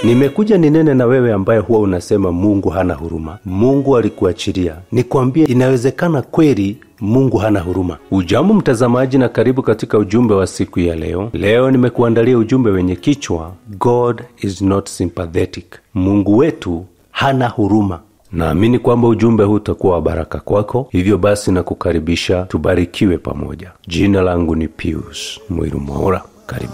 Nimekuja ninene na wewe ambaye huwa unasema Mungu hana huruma. Mungu alikuachilia. Nikwambie inawezekana kweli Mungu hana huruma. Ujambo mtazamaji, na karibu katika ujumbe wa siku ya leo. Leo nimekuandalia ujumbe wenye kichwa God is not sympathetic. Mungu wetu hana huruma. Naamini kwamba ujumbe huu utakuwa wa baraka kwako. Hivyo basi nakukaribisha tubarikiwe pamoja. Jina langu ni Pius Mwirumwaura. Karibu.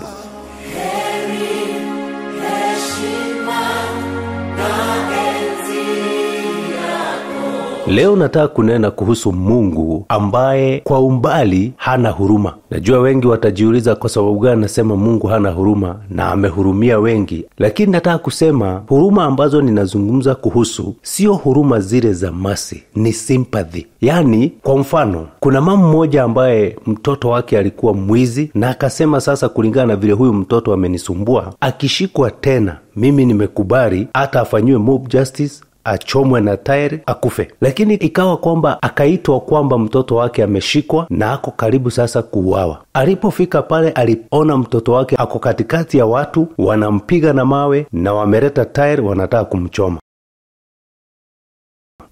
Leo nataka kunena kuhusu Mungu ambaye kwa umbali hana huruma. Najua wengi watajiuliza kwa sababu gani nasema Mungu hana huruma na amehurumia wengi. Lakini nataka kusema huruma ambazo ninazungumza kuhusu sio huruma zile za mercy, ni sympathy. Yaani kwa mfano, kuna mama mmoja ambaye mtoto wake alikuwa mwizi na akasema sasa kulingana na vile huyu mtoto amenisumbua, akishikwa tena mimi nimekubali hata afanyiwe mob justice, achomwe na tairi akufe. Lakini ikawa kwamba akaitwa kwamba mtoto wake ameshikwa na ako karibu sasa kuuawa. Alipofika pale aliona mtoto wake ako katikati ya watu wanampiga na mawe na wameleta tairi wanataka kumchoma.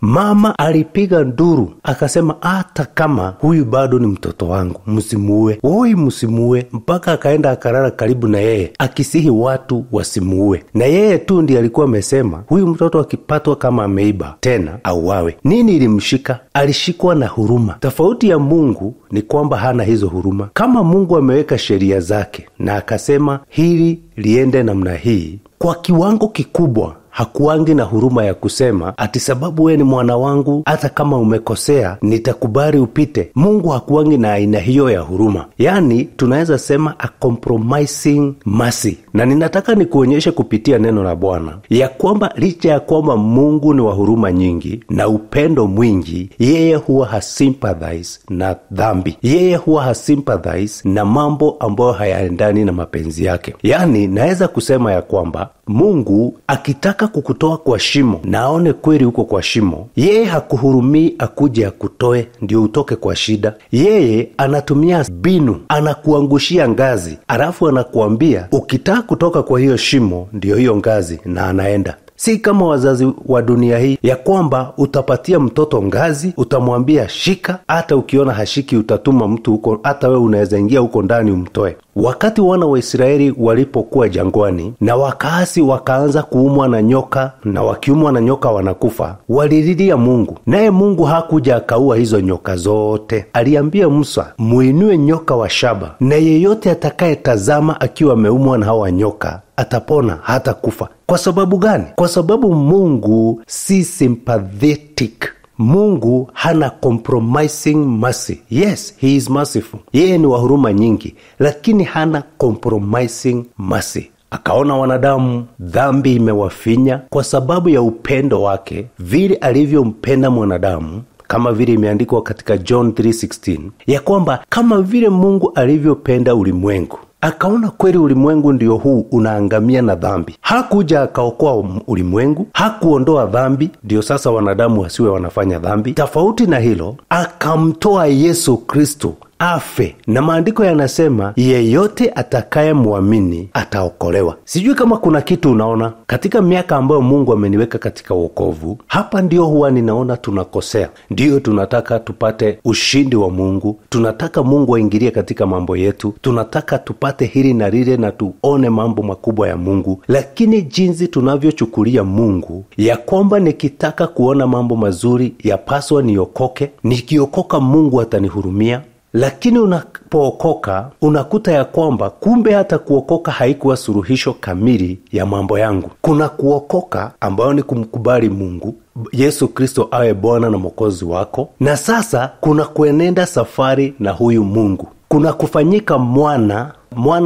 Mama alipiga nduru akasema hata kama huyu bado ni mtoto wangu msimuue, msimuue. Mpaka akaenda akarara karibu na yeye akisihi watu wasimuue, na yeye tu ndiye alikuwa amesema huyu mtoto akipatwa kama ameiba tena auawe. Nini ilimshika? Alishikwa na huruma. Tofauti ya Mungu ni kwamba hana hizo huruma. Kama Mungu ameweka sheria zake na akasema hili liende namna hii, kwa kiwango kikubwa hakuangi na huruma ya kusema ati sababu we ni mwana wangu hata kama umekosea nitakubali upite. Mungu hakuangi na aina hiyo ya huruma. Yaani tunaweza sema a compromising mercy. Na ninataka nikuonyeshe kupitia neno la Bwana ya kwamba licha ya kwamba Mungu ni wa huruma nyingi na upendo mwingi, yeye huwa hasympathize na dhambi. Yeye huwa hasympathize na mambo ambayo hayaendani na mapenzi yake. Yaani naweza kusema ya kwamba Mungu akitaka kukutoa kwa shimo na aone kweli uko kwa shimo, yeye hakuhurumii akuje akutoe ndio utoke kwa shida. Yeye anatumia binu, anakuangushia ngazi, alafu anakuambia ukitaka kutoka kwa hiyo shimo ndio hiyo ngazi, na anaenda. Si kama wazazi wa dunia hii ya kwamba utapatia mtoto ngazi, utamwambia shika, hata ukiona hashiki utatuma mtu huko, hata wewe unaweza ingia huko ndani umtoe. Wakati wana wa Israeli walipokuwa jangwani na wakaasi wakaanza kuumwa na nyoka, na wakiumwa na nyoka wanakufa, walililia Mungu, naye Mungu hakuja akaua hizo nyoka zote. Aliambia Musa, muinue nyoka wa shaba, na yeyote atakayetazama akiwa ameumwa na hawa nyoka atapona hata kufa. Kwa sababu gani? Kwa sababu Mungu si sympathetic. Mungu hana compromising mercy. Yes, he is merciful. Yeye ni wa huruma nyingi, lakini hana compromising mercy. Akaona wanadamu dhambi imewafinya, kwa sababu ya upendo wake vile alivyompenda mwanadamu, kama vile imeandikwa katika John 3:16 ya kwamba kama vile Mungu alivyopenda ulimwengu, akaona kweli ulimwengu ndio huu unaangamia na dhambi. Hakuja akaokoa ulimwengu, hakuondoa dhambi ndio sasa wanadamu wasiwe wanafanya dhambi. Tofauti na hilo, akamtoa Yesu Kristo afe, na maandiko yanasema yeyote atakayemwamini ataokolewa. Sijui kama kuna kitu unaona katika miaka ambayo Mungu ameniweka katika wokovu. Hapa ndio huwa ninaona tunakosea. Ndio tunataka tupate ushindi wa Mungu, tunataka Mungu aingilie katika mambo yetu, tunataka tupate hili na lile na tuone mambo makubwa ya Mungu. Lakini jinsi tunavyochukulia Mungu ya kwamba nikitaka kuona mambo mazuri yapaswa niokoke, nikiokoka Mungu atanihurumia. Lakini unapookoka unakuta ya kwamba kumbe hata kuokoka haikuwa suluhisho kamili ya mambo yangu. Kuna kuokoka ambayo ni kumkubali Mungu, Yesu Kristo awe Bwana na Mwokozi wako, na sasa kuna kuenenda safari na huyu Mungu. Kuna kufanyika mwana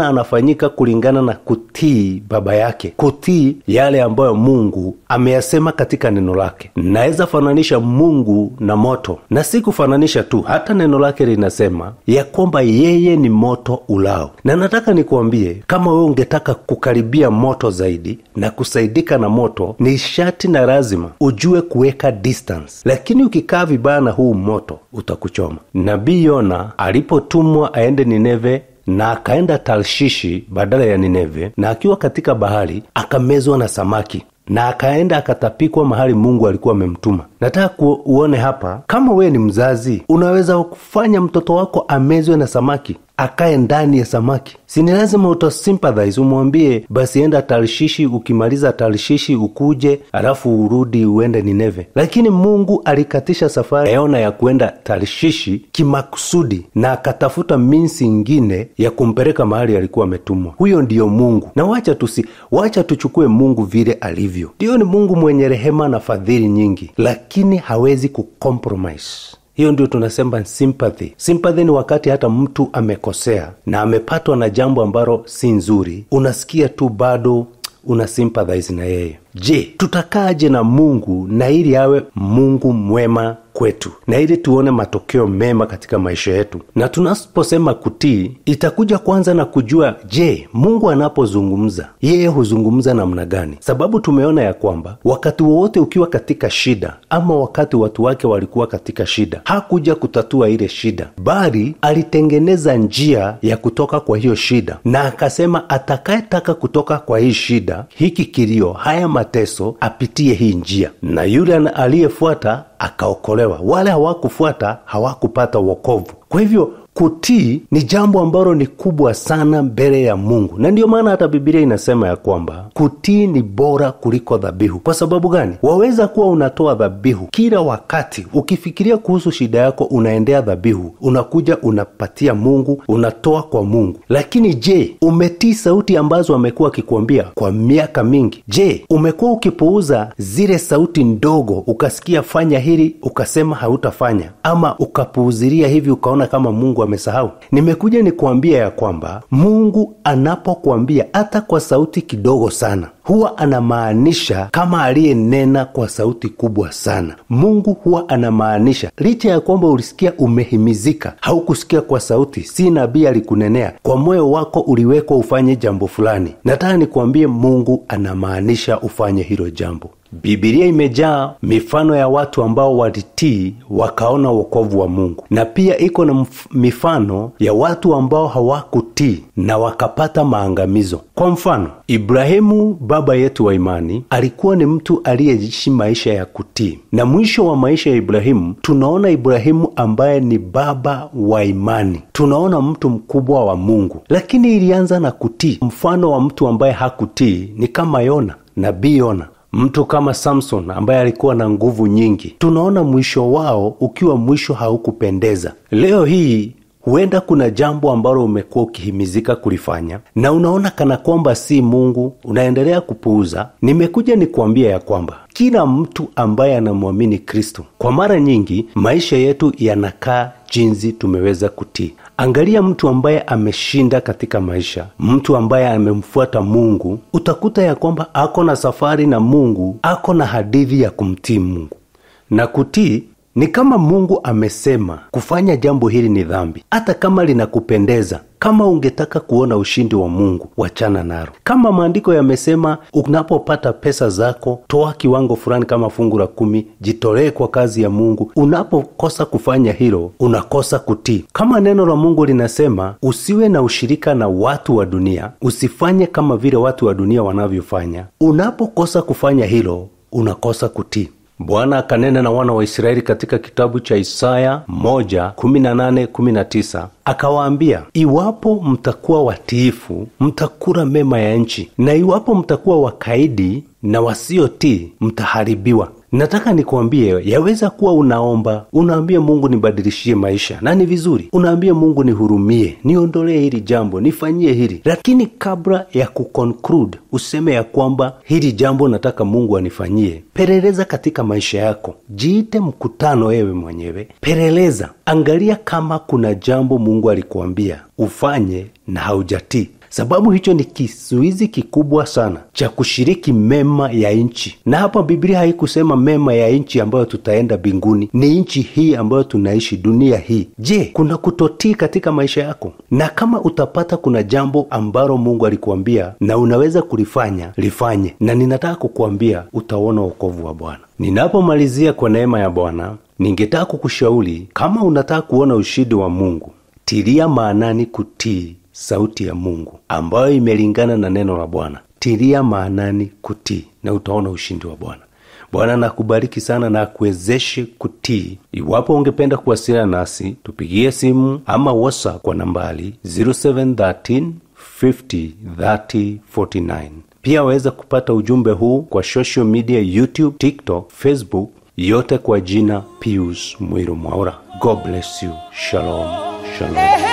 anafanyika kulingana na kutii baba yake, kutii yale ambayo Mungu ameyasema katika neno lake. Naweza fananisha Mungu na moto, na si kufananisha tu, hata neno lake linasema ya kwamba yeye ni moto ulao. Na nataka nikuambie, kama wewe ungetaka kukaribia moto zaidi na kusaidika na moto, ni sharti na lazima ujue kuweka distance. Lakini ukikaa vibaya na huu moto utakuchoma. Nabii Yona alipotumwa aende Nineve na akaenda Tarshishi badala ya Nineve, na akiwa katika bahari akamezwa na samaki, na akaenda akatapikwa mahali Mungu alikuwa amemtuma. Nataka uone hapa, kama we ni mzazi, unaweza kufanya mtoto wako amezwe na samaki, akae ndani ya samaki? Si ni lazima utasympathize, umwambie basi enda Tarshishi, ukimaliza Tarshishi ukuje, alafu urudi uende Nineve. Lakini Mungu alikatisha safari Yona ya kuenda Tarshishi kimakusudi, na akatafuta minsi ingine ya kumpeleka mahali alikuwa ametumwa. Huyo ndiyo Mungu. Na wacha tuchukue Mungu vile alivyo. Ndiyo, ni Mungu mwenye rehema na fadhili nyingi, lakini hawezi kucompromise. Hiyo ndio tunasema sympathy. Sympathy ni wakati hata mtu amekosea na amepatwa na jambo ambalo si nzuri, unasikia tu bado una sympathize na yeye. Je, tutakaaje na Mungu na ili awe Mungu mwema kwetu, na ili tuone matokeo mema katika maisha yetu? Na tunaposema kutii, itakuja kwanza na kujua, je, Mungu anapozungumza yeye huzungumza namna gani? Sababu tumeona ya kwamba wakati wowote ukiwa katika shida, ama wakati watu wake walikuwa katika shida, hakuja kutatua ile shida, bali alitengeneza njia ya kutoka kwa hiyo shida, na akasema atakayetaka kutoka kwa hii shida, hiki kilio, haya mateso, apitie hii njia, na yule aliyefuata akaokolewa. Wale hawakufuata hawakupata wokovu. Kwa hivyo kutii ni jambo ambalo ni kubwa sana mbele ya Mungu, na ndio maana hata Biblia inasema ya kwamba kutii ni bora kuliko dhabihu. Kwa sababu gani? Waweza kuwa unatoa dhabihu kila wakati, ukifikiria kuhusu shida yako unaendea dhabihu, unakuja unapatia Mungu, unatoa kwa Mungu. Lakini je, umetii sauti ambazo amekuwa akikwambia kwa miaka mingi? Je, umekuwa ukipuuza zile sauti ndogo, ukasikia fanya hili ukasema hautafanya, ama ukapuuzilia hivi ukaona kama Mungu amesahau? Nimekuja nikuambia ya kwamba Mungu anapokuambia hata kwa sauti kidogo sana, huwa anamaanisha kama aliyenena kwa sauti kubwa sana. Mungu huwa anamaanisha, licha ya kwamba ulisikia umehimizika, haukusikia kwa sauti, si nabii alikunenea, kwa moyo wako uliwekwa ufanye jambo fulani. Nataka nikuambie, Mungu anamaanisha ufanye hilo jambo. Biblia imejaa mifano ya watu ambao walitii wakaona wokovu wa Mungu, na pia iko na mifano ya watu ambao hawakutii na wakapata maangamizo. Kwa mfano, Ibrahimu baba yetu wa imani alikuwa ni mtu aliyeishi maisha ya kutii, na mwisho wa maisha ya Ibrahimu tunaona Ibrahimu ambaye ni baba wa imani, tunaona mtu mkubwa wa Mungu, lakini ilianza na kutii. Mfano wa mtu ambaye hakutii ni kama Yona, nabii Yona. Mtu kama Samson ambaye alikuwa na nguvu nyingi, tunaona mwisho wao ukiwa mwisho haukupendeza. Leo hii huenda kuna jambo ambalo umekuwa ukihimizika kulifanya na unaona kana kwamba si Mungu, unaendelea kupuuza. Nimekuja nikuambia ya kwamba kila mtu ambaye anamwamini Kristo, kwa mara nyingi maisha yetu yanakaa jinsi tumeweza kutii. Angalia mtu ambaye ameshinda katika maisha, mtu ambaye amemfuata Mungu, utakuta ya kwamba ako na safari na Mungu, ako na hadithi ya kumtii Mungu. Na kutii ni kama Mungu amesema kufanya jambo hili ni dhambi, hata kama linakupendeza. Kama ungetaka kuona ushindi wa Mungu, wachana nalo. Kama maandiko yamesema unapopata pesa zako, toa kiwango fulani kama fungu la 10, jitolee kwa kazi ya Mungu. Unapokosa kufanya hilo, unakosa kutii. Kama neno la Mungu linasema usiwe na ushirika na watu wa dunia, usifanye kama vile watu wa dunia wanavyofanya, unapokosa kufanya hilo, unakosa kutii. Bwana akanena na wana wa Israeli katika kitabu cha Isaya 1:18-19, akawaambia, iwapo mtakuwa watiifu, mtakula mema ya nchi, na iwapo mtakuwa wakaidi na wasiotii, mtaharibiwa. Nataka nikuambie, yaweza kuwa unaomba, unaambia Mungu nibadilishie maisha, na ni vizuri. Unaambia Mungu nihurumie, niondolee hili jambo, nifanyie hili. Lakini kabla ya kuconclude useme ya kwamba hili jambo nataka Mungu anifanyie, peleleza katika maisha yako. Jiite mkutano wewe mwenyewe, peleleza, angalia kama kuna jambo Mungu alikuambia ufanye na haujatii. Sababu hicho ni kizuizi kikubwa sana cha kushiriki mema ya nchi. Na hapa Biblia haikusema mema ya nchi ambayo tutaenda mbinguni, ni nchi hii ambayo tunaishi, dunia hii. Je, kuna kutotii katika maisha yako? Na kama utapata kuna jambo ambalo Mungu alikuambia na unaweza kulifanya, lifanye. Na ninataka kukuambia utaona wokovu wa Bwana. Ninapomalizia kwa neema ya Bwana, ningetaka kukushauri, kama unataka kuona ushindi wa Mungu, tilia maanani kutii sauti ya Mungu ambayo imelingana na neno la Bwana. Tilia maanani kutii na utaona ushindi wa Bwana. Bwana nakubariki sana na akuwezeshe kutii. Iwapo ungependa kuwasiliana nasi, tupigie simu ama WhatsApp kwa nambari 0713 50 30 49. Pia waweza kupata ujumbe huu kwa social media, YouTube, TikTok, Facebook, yote kwa jina Pius Mwiru Mwaura. God bless you. Shalom. Shalom.